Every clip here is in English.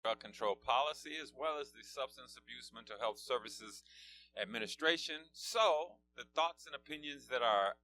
Drug Control Policy, as well as the Substance Abuse Mental Health Services Administration. So, the thoughts and opinions that are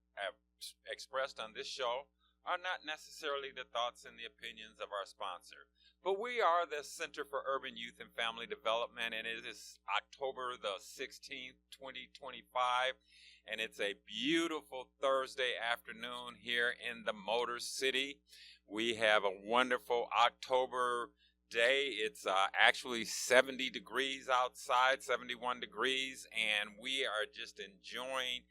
expressed on this show are not necessarily the thoughts and the opinions of our sponsor. But we are the Center for Urban Youth and Family Development, and it is October the 16th, 2025, and it's a beautiful Thursday afternoon here in the Motor City. We have a wonderful October day. It's actually 70 degrees outside, 71 degrees, and we are just enjoying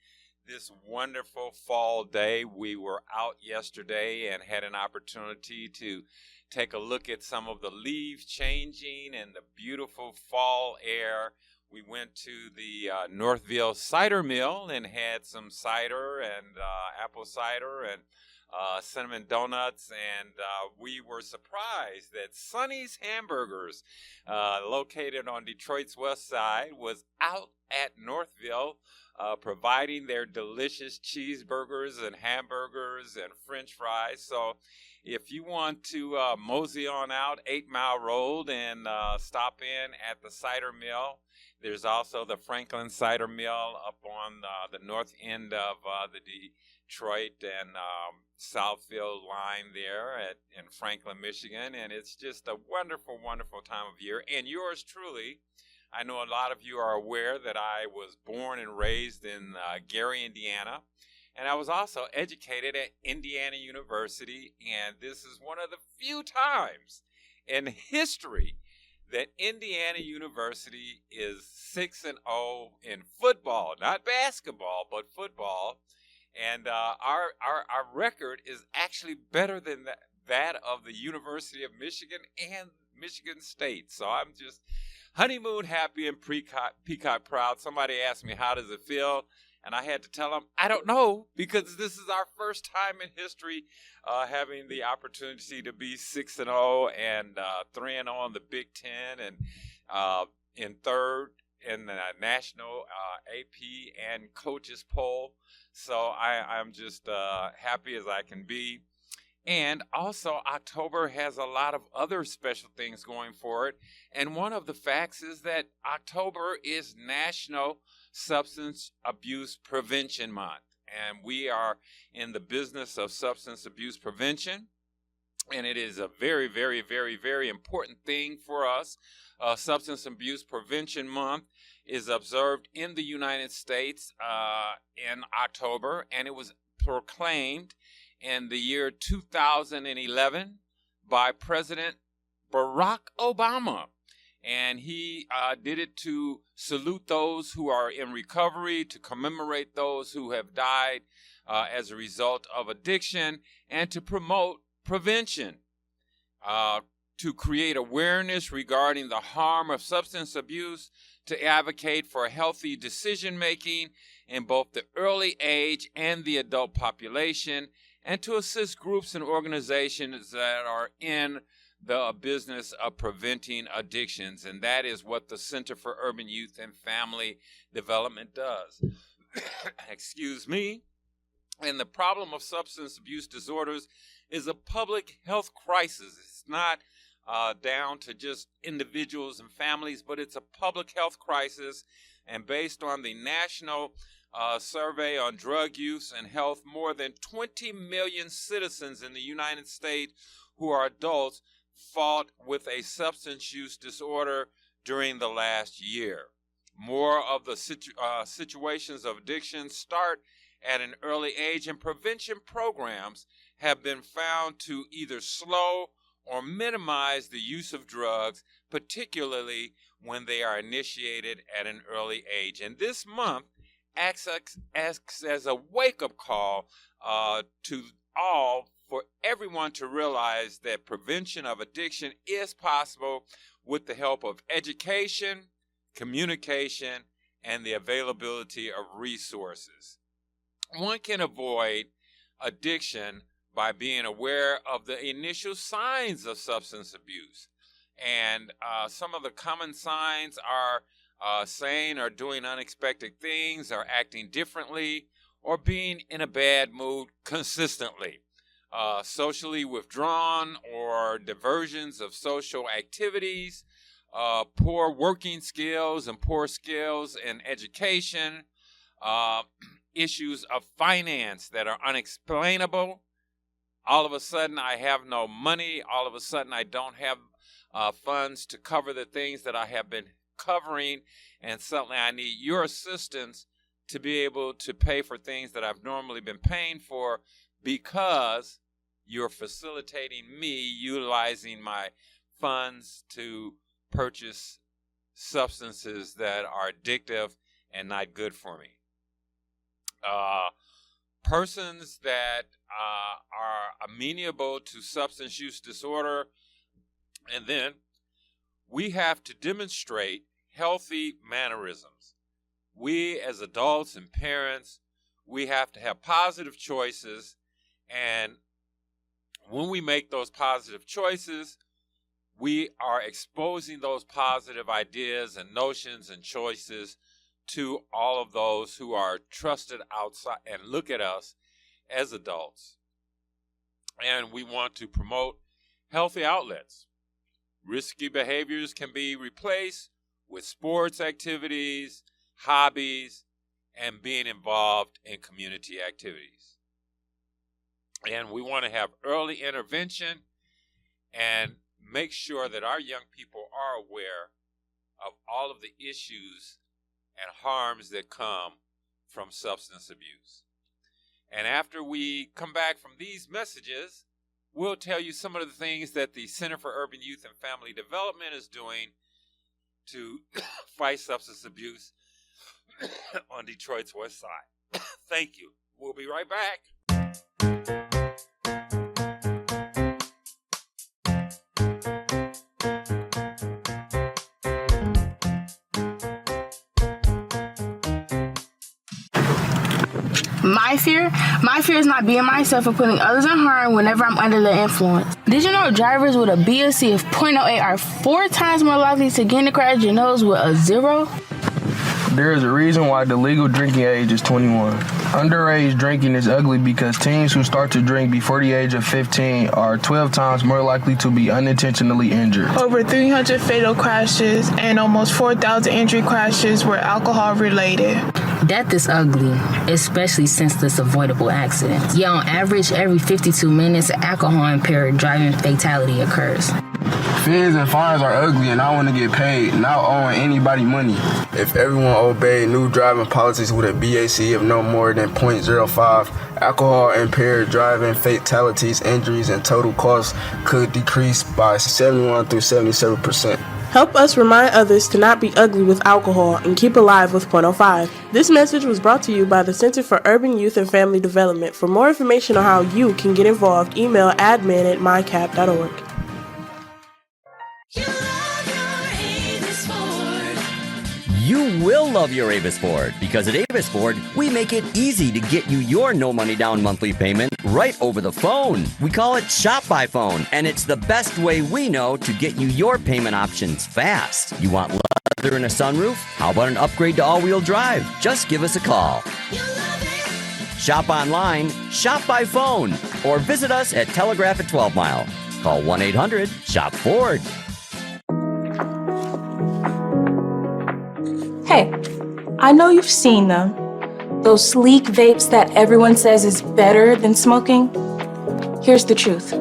this wonderful fall day. We were out yesterday and had an opportunity to take a look at some of the leaves changing and the beautiful fall air. We went to the Northville Cider Mill and had some cider and apple cider and cinnamon donuts, and we were surprised that Sonny's Hamburgers, located on Detroit's west side, was out at Northville providing their delicious cheeseburgers and hamburgers and french fries. So if you want to mosey on out 8 Mile Road and stop in at the cider mill, there's also the Franklin Cider Mill up on the north end of the Detroit and Southfield line there in Franklin, Michigan, and it's just a wonderful, wonderful time of year. And yours truly, I know a lot of you are aware that I was born and raised in Gary, Indiana, and I was also educated at Indiana University, and this is one of the few times in history that Indiana University is 6-0 in football, not basketball, but football. And our record is actually better than that of the University of Michigan and Michigan State. So I'm just honeymoon happy and peacock proud. Somebody asked me, how does it feel? And I had to tell them, I don't know, because this is our first time in history having the opportunity to be 6-0 and 3-0 in the Big Ten and in third in the national AP and coaches poll. So I'm just happy as I can be. And also, October has a lot of other special things going for it. And one of the facts is that October is National Substance Abuse Prevention Month. And we are in the business of substance abuse prevention. And it is a very, very, very, very important thing for us. Substance Abuse Prevention Month is observed in the United States in October, and it was proclaimed in the year 2011 by President Barack Obama. And he did it to salute those who are in recovery, to commemorate those who have died as a result of addiction, and to promote prevention, to create awareness regarding the harm of substance abuse, to advocate for healthy decision-making in both the early age and the adult population, and to assist groups and organizations that are in the business of preventing addictions. And that is what the Center for Urban Youth and Family Development does. Excuse me. And the problem of substance abuse disorders is a public health crisis. It's not down to just individuals and families, but it's a public health crisis. And based on the National Survey on Drug Use and Health, more than 20 million citizens in the United States who are adults fought with a substance use disorder during the last year. More of the situations of addiction start at an early age, and prevention programs have been found to either slow or minimize the use of drugs, particularly when they are initiated at an early age. And this month acts as a wake-up call to all for everyone to realize that prevention of addiction is possible with the help of education, communication, and the availability of resources. One can avoid addiction by being aware of the initial signs of substance abuse. And some of the common signs are saying or doing unexpected things, or acting differently, or being in a bad mood consistently. Socially withdrawn or diversions of social activities, poor working skills and poor skills in education, issues of finance that are unexplainable. All of a sudden I have no money. All of a sudden I don't have funds to cover the things that I have been covering, and suddenly I need your assistance to be able to pay for things that I've normally been paying for, because you're facilitating me utilizing my funds to purchase substances that are addictive and not good for me. Persons that are amenable to substance use disorder, and then we have to demonstrate healthy mannerisms. We as adults and parents, we have to have positive choices, and when we make those positive choices, we are exposing those positive ideas and notions and choices to all of those who are trusted outside and look at us as adults. And we want to promote healthy outlets. Risky behaviors can be replaced with sports activities, hobbies, and being involved in community activities. And we want to have early intervention and make sure that our young people are aware of all of the issues and harms that come from substance abuse. And after we come back from these messages, we'll tell you some of the things that the Center for Urban Youth and Family Development is doing to fight substance abuse on Detroit's West Side. Thank you. We'll be right back. My fear is not being myself and putting others in harm whenever I'm under the influence. Did you know drivers with a BSC of 0.08 are 4 times more likely to get in a crash than those with a 0? There is a reason why the legal drinking age is 21. Underage drinking is ugly because teens who start to drink before the age of 15 are 12 times more likely to be unintentionally injured. Over 300 fatal crashes and almost 4,000 injury crashes were alcohol related. Death is ugly, especially senseless avoidable accidents. Yet on average, every 52 minutes, an alcohol-impaired driving fatality occurs. Fees and fines are ugly, and I want to get paid, not owing anybody money. If everyone obeyed new driving policies with a BAC of no more than 0.05, alcohol-impaired driving fatalities, injuries, and total costs could decrease by 71 through 77%. Help us remind others to not be ugly with alcohol and keep alive with 0.05. This message was brought to you by the Center for Urban Youth and Family Development. For more information on how you can get involved, email admin@mycap.org. You will love your Avis Ford, because at Avis Ford, we make it easy to get you your no money down monthly payment right over the phone. We call it Shop by Phone, and it's the best way we know to get you your payment options fast. You want leather and a sunroof? How about an upgrade to all-wheel drive? Just give us a call. Shop online, shop by phone, or visit us at Telegraph at 12 Mile. Call 1-800-SHOP-FORD. Hey, I know you've seen them. Those sleek vapes that everyone says is better than smoking. Here's the truth.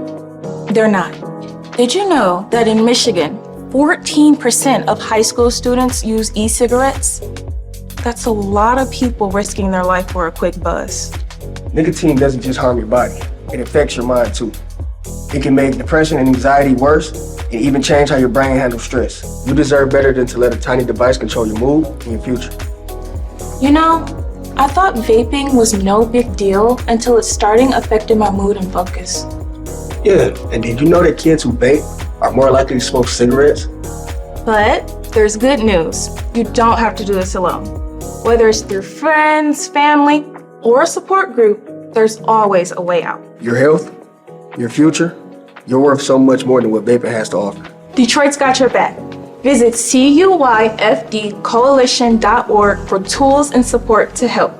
They're not. Did you know that in Michigan, 14% of high school students use e-cigarettes? That's a lot of people risking their life for a quick buzz. Nicotine doesn't just harm your body, it affects your mind too. It can make depression and anxiety worse, and even change how your brain handles stress. You deserve better than to let a tiny device control your mood and your future. You know, I thought vaping was no big deal until it starting affected my mood and focus. Yeah, and did you know that kids who vape are more likely to smoke cigarettes? But there's good news. You don't have to do this alone. Whether it's through friends, family, or a support group, there's always a way out. Your health, your future, you're worth so much more than what vaping has to offer. Detroit's got your back. Visit CUYFDcoalition.org for tools and support to help.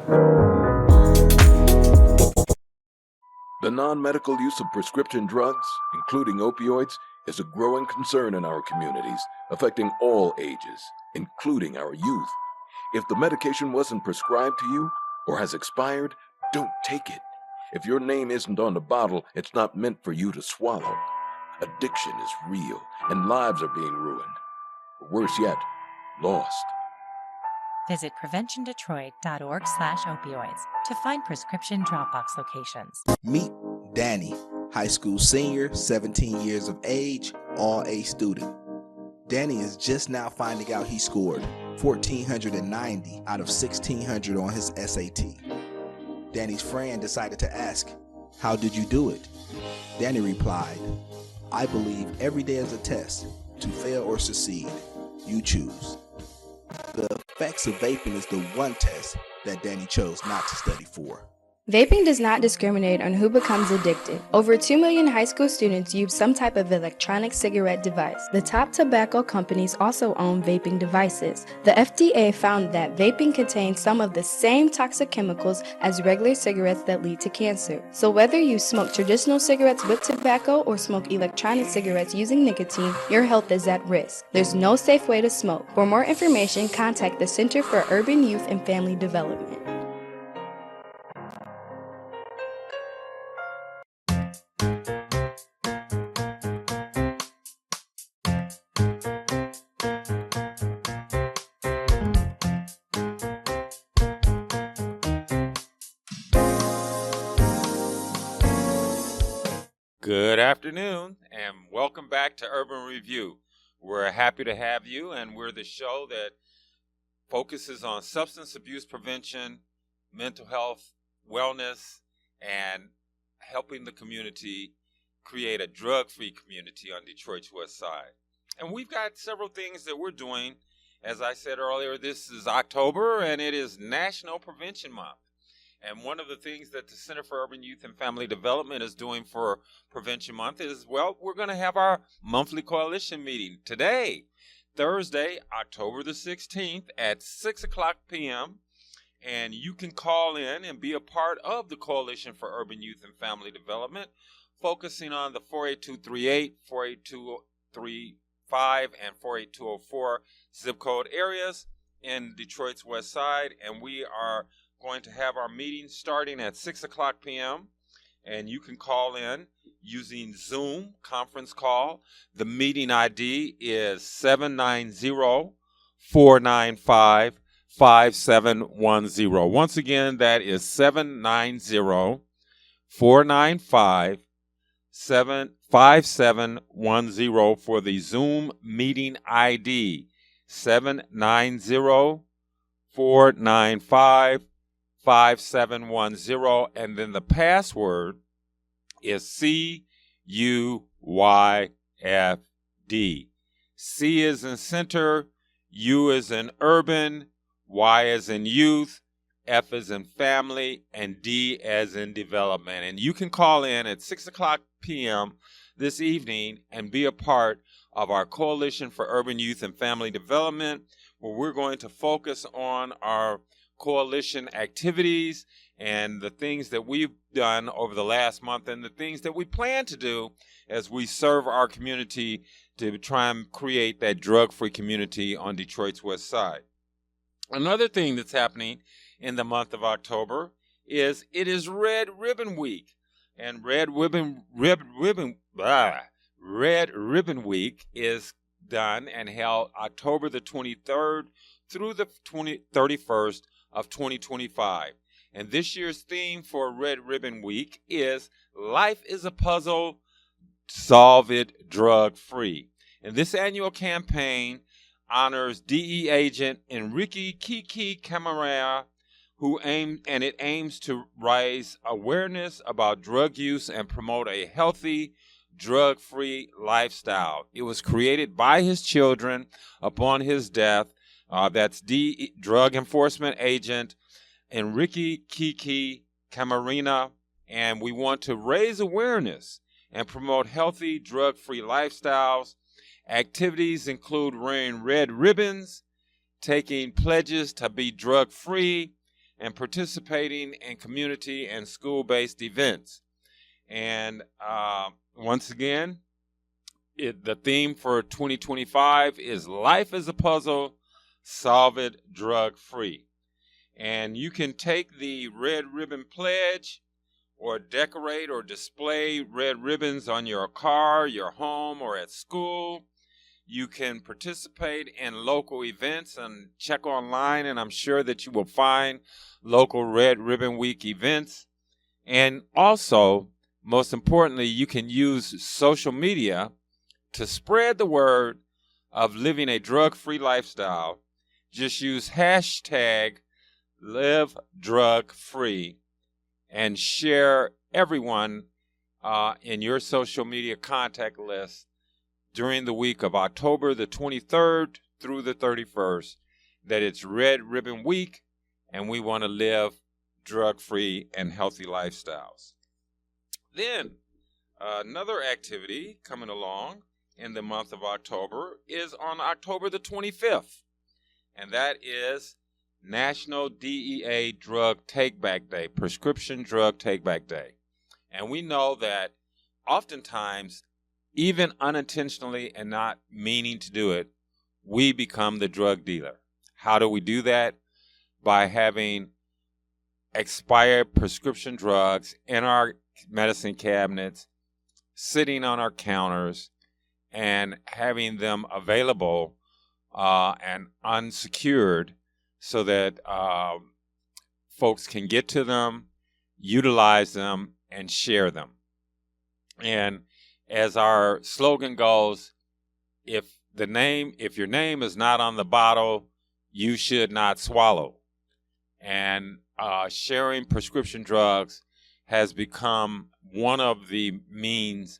The non-medical use of prescription drugs, including opioids, is a growing concern in our communities, affecting all ages, including our youth. If the medication wasn't prescribed to you or has expired, don't take it. If your name isn't on the bottle, it's not meant for you to swallow. Addiction is real, and lives are being ruined. Or worse yet, lost. Visit PreventionDetroit.org/opioids to find prescription Dropbox locations. Meet Danny, high school senior, 17 years of age, all A student. Danny is just now finding out he scored 1,490 out of 1,600 on his SAT. Danny's friend decided to ask, "How did you do it?" Danny replied, "I believe every day is a test. To fail or succeed, you choose." The effects of vaping is the one test that Danny chose not to study for. Vaping does not discriminate on who becomes addicted. Over 2 million high school students use some type of electronic cigarette device. The top tobacco companies also own vaping devices. The FDA found that vaping contains some of the same toxic chemicals as regular cigarettes that lead to cancer. So whether you smoke traditional cigarettes with tobacco or smoke electronic cigarettes using nicotine, your health is at risk. There's no safe way to smoke. For more information, contact the Center for Urban Youth and Family Development. Good afternoon, and welcome back to Urban Review. We're happy to have you, and we're the show that focuses on substance abuse prevention, mental health, wellness, and helping the community create a drug-free community on Detroit's West Side. And we've got several things that we're doing. As I said earlier, this is October, and it is National Prevention Month. And one of the things that the Center for Urban Youth and Family Development is doing for Prevention Month is, well, we're going to have our monthly coalition meeting today, Thursday, October the 16th at 6 o'clock p.m. And you can call in and be a part of the Coalition for Urban Youth and Family Development, focusing on the 48238, 48235, and 48204 zip code areas in Detroit's West Side. And we are going to have our meeting starting at 6 o'clock p.m. and you can call in using Zoom conference call. The meeting ID is 790-495-5710. Once again, that is 790-495-5710 for the Zoom meeting ID, 790-495-5710, and then the password is CUYFD. C is in center, U is in urban, Y is in youth, F is in family, and D as in development. And you can call in at 6 o'clock p.m. this evening and be a part of our Coalition for Urban Youth and Family Development, where we're going to focus on our coalition activities and the things that we've done over the last month and the things that we plan to do as we serve our community to try and create that drug-free community on Detroit's West Side. Another thing that's happening in the month of October is it is Red Ribbon Week. And Red Ribbon Week is done and held October the 23rd through the 31st of 2025. And this year's theme for Red Ribbon Week is Life is a Puzzle, Solve It Drug-Free. And this annual campaign honors DE agent Enrique Kiki Camarera, it aims to raise awareness about drug use and promote a healthy, drug-free lifestyle. It was created by his children upon his death. That's Drug Enforcement Agent Enrique Kiki Camarena, and we want to raise awareness and promote healthy, drug-free lifestyles. Activities include wearing red ribbons, taking pledges to be drug-free, and participating in community and school-based events. And once again, the theme for 2025 is Life is a Puzzle, Solve It Drug-Free. And you can take the red ribbon pledge or decorate or display red ribbons on your car, your home, or at school. You can participate in local events and check online, and I'm sure that you will find local Red Ribbon Week events. And also, most importantly, you can use social media to spread the word of living a drug-free lifestyle. Just use hashtag #LiveDrugFree and share everyone in your social media contact list during the week of October the 23rd through the 31st, that it's Red Ribbon Week, and we want to live drug-free and healthy lifestyles. Then, another activity coming along in the month of October is on October the 25th, and that is National DEA Drug Take-Back Day, Prescription Drug Take-Back Day. And we know that oftentimes, even unintentionally and not meaning to do it, we become the drug dealer. How do we do that? By having expired prescription drugs in our medicine cabinets, sitting on our counters, and having them available and unsecured so that folks can get to them, utilize them, and share them. And as our slogan goes, if your name is not on the bottle, you should not swallow. And sharing prescription drugs has become one of the means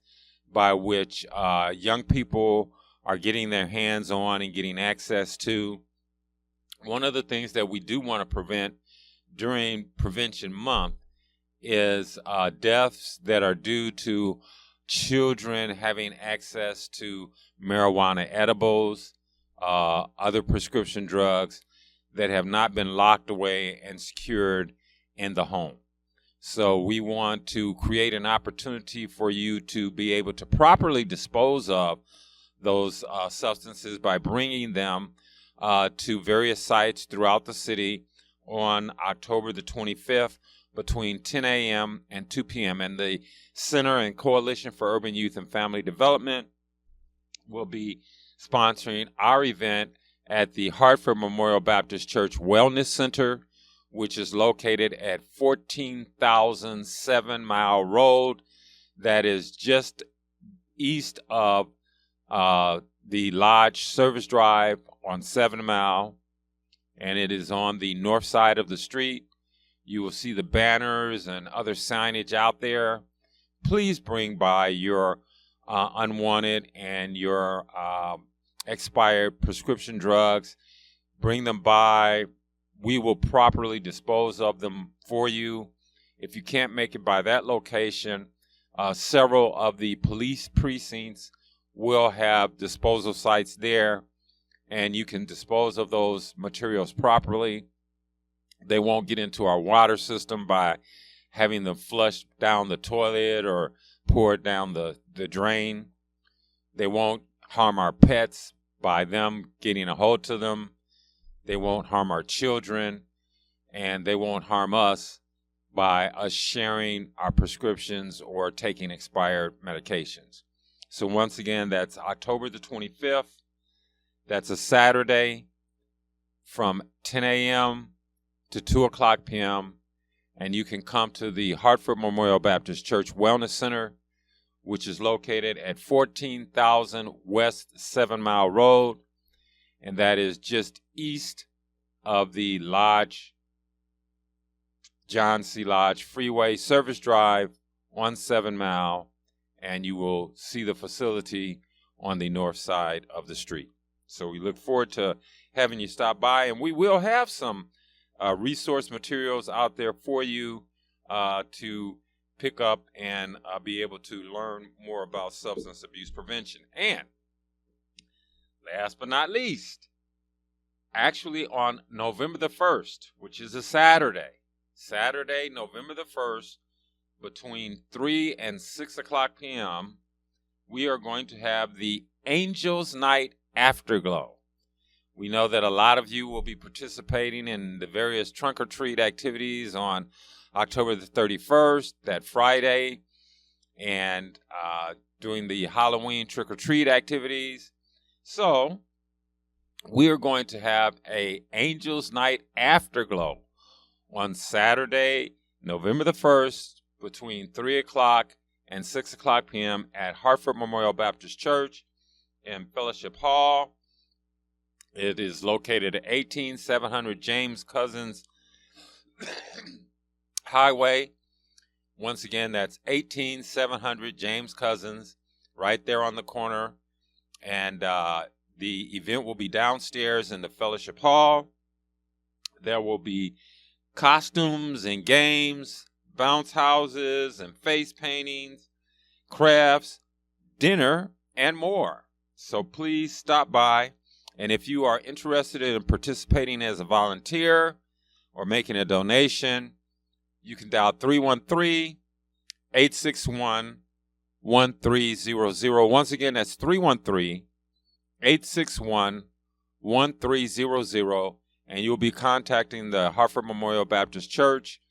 by which young people are getting their hands on and getting access to. One of the things that we do want to prevent during Prevention Month is deaths that are due to children having access to marijuana edibles, other prescription drugs that have not been locked away and secured in the home. So we want to create an opportunity for you to be able to properly dispose of those substances by bringing them to various sites throughout the city on October the 25th between 10 a.m. and 2 p.m. And the Center and Coalition for Urban Youth and Family Development will be sponsoring our event at the Hartford Memorial Baptist Church Wellness Center, which is located at 14,000 7 Mile Road. That is just east of the Lodge Service Drive on 7 Mile, and it is on the north side of the street. You will see the banners and other signage out there. Please bring by your unwanted and your expired prescription drugs. Bring them by. We will properly dispose of them for you. If you can't make it by that location, several of the police precincts will have disposal sites there, and you can dispose of those materials properly. They won't get into our water system by having them flushed down the toilet or poured down the drain. They won't harm our pets by them getting a hold to them. They won't harm our children, and they won't harm us by us sharing our prescriptions or taking expired medications. So once again, that's October the 25th. That's a Saturday from 10 a.m. to 2 o'clock p.m. And you can come to the Hartford Memorial Baptist Church Wellness Center, which is located at 14,000 West 7 Mile Road. And that is just east of the Lodge, John C. Lodge Freeway Service Drive on 7 Mile. and you will see the facility on the north side of the street. So we look forward to having you stop by, and we will have some resource materials out there for you to pick up and be able to learn more about substance abuse prevention. And last but not least, actually on November the 1st, which is a Saturday, November the 1st, between 3 and 6 o'clock p.m., we are going to have the Angels Night Afterglow. We know that a lot of you will be participating in the various trunk or treat activities on October the 31st, that Friday, and doing the Halloween trick or treat activities. So we are going to have a Angels Night Afterglow on Saturday, November the 1st, between 3 o'clock and 6 o'clock p.m. at Hartford Memorial Baptist Church in Fellowship Hall. It is located at 18700 James Cousins Highway. Once again, that's 18700 James Cousins, right there on the corner. And the event will be downstairs in the Fellowship Hall. There will be costumes and games, bounce houses and face paintings, crafts, dinner, and more. So please stop by. And if you are interested in participating as a volunteer or making a donation, you can dial 313-861-1300. Once again, that's 313-861-1300, and you'll be contacting the Hartford Memorial Baptist Church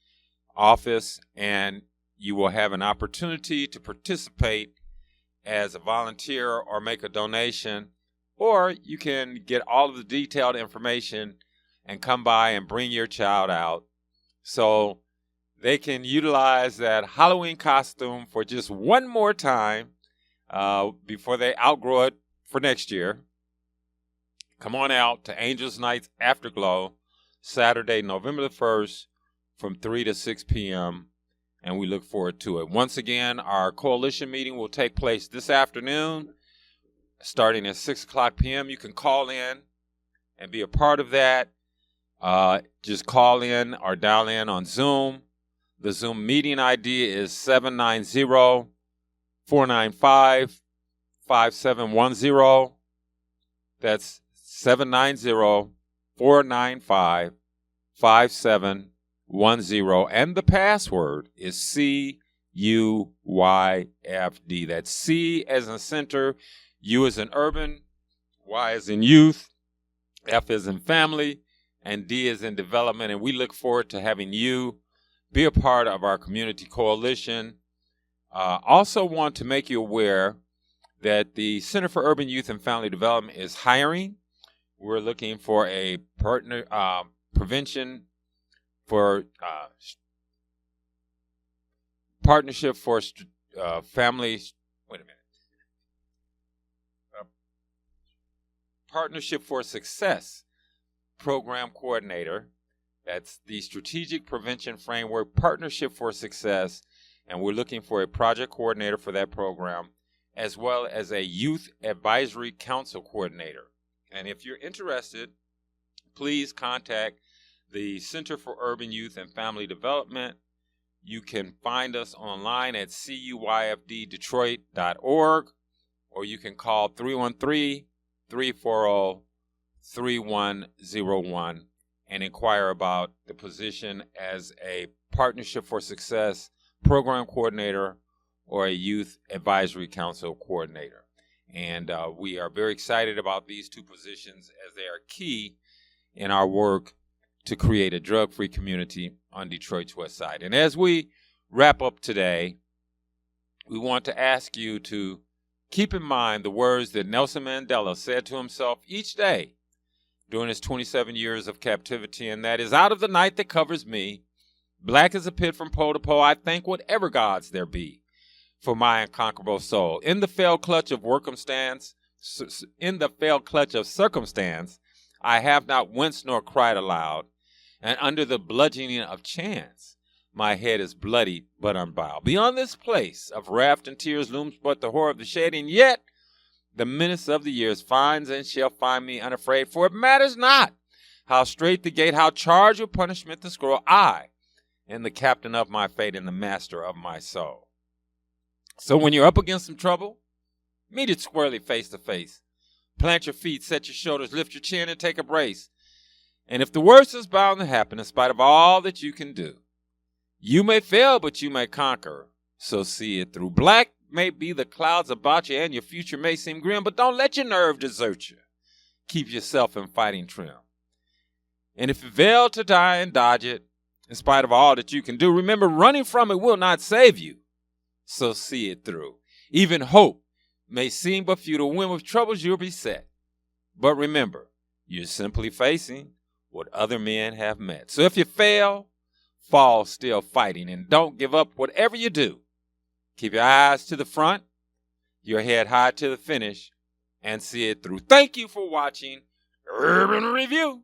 office, and you will have an opportunity to participate as a volunteer or make a donation, or you can get all of the detailed information and come by and bring your child out so they can utilize that Halloween costume for just one more time before they outgrow it for next year. Come on out to Angels Night Afterglow, Saturday, November the 1st, from 3 to 6 p.m., and we look forward to it. Once again, our coalition meeting will take place this afternoon, starting at 6 o'clock p.m. You can call in and be a part of that. Just call in or dial in on Zoom. The Zoom meeting ID is 790-495-5710. That's 790-495-5710. And the password is CUYFD. That's C as in center, U as in urban, Y as in youth, F as in family, and D as in development. And we look forward to having you be a part of our community coalition. Also want to make you aware that the Center for Urban Youth and Family Development is hiring. We're looking for a partner, partnership for Partnership for Success program coordinator. That's the Strategic Prevention Framework Partnership for Success, and we're looking for a project coordinator for that program, as well as a Youth Advisory Council coordinator. And if you're interested, please contact the Center for Urban Youth and Family Development. You can find us online at cuyfddetroit.org, or you can call 313-340-3101 and inquire about the position as a Partnership for Success program coordinator or a Youth Advisory Council coordinator. And we are very excited about these two positions as they are key in our work to create a drug-free community on Detroit's West Side. And as we wrap up today, we want to ask you to keep in mind the words that Nelson Mandela said to himself each day during his 27 years of captivity, and that is, out of the night that covers me, black as a pit from pole to pole, I thank whatever gods there be for my unconquerable soul. In the fell clutch of circumstance, I have not winced nor cried aloud, and under the bludgeoning of chance, My head is bloody but unbowed. Beyond this place of wrath and tears looms but the horror of the shade, and yet the menace of the years finds and shall find me unafraid, for it matters not how strait the gate, how charged with punishment the scroll. I am the captain of my fate and the master of my soul. So when you're up against some trouble, meet it squarely face to face. Plant your feet, set your shoulders, lift your chin, and take a brace. And if the worst is bound to happen, in spite of all that you can do, you may fail, but you may conquer. So see it through. Black may be the clouds about you, and your future may seem grim, but don't let your nerve desert you. Keep yourself in fighting trim. And if you fail to die and dodge it, in spite of all that you can do, remember, running from it will not save you. So see it through. Even hope may seem but futile when with troubles you're beset. But remember, you're simply facing what other men have met. So if you fail, fall still fighting, and don't give up whatever you do. Keep your eyes to the front, your head high to the finish, and see it through. Thank you for watching Urban Review.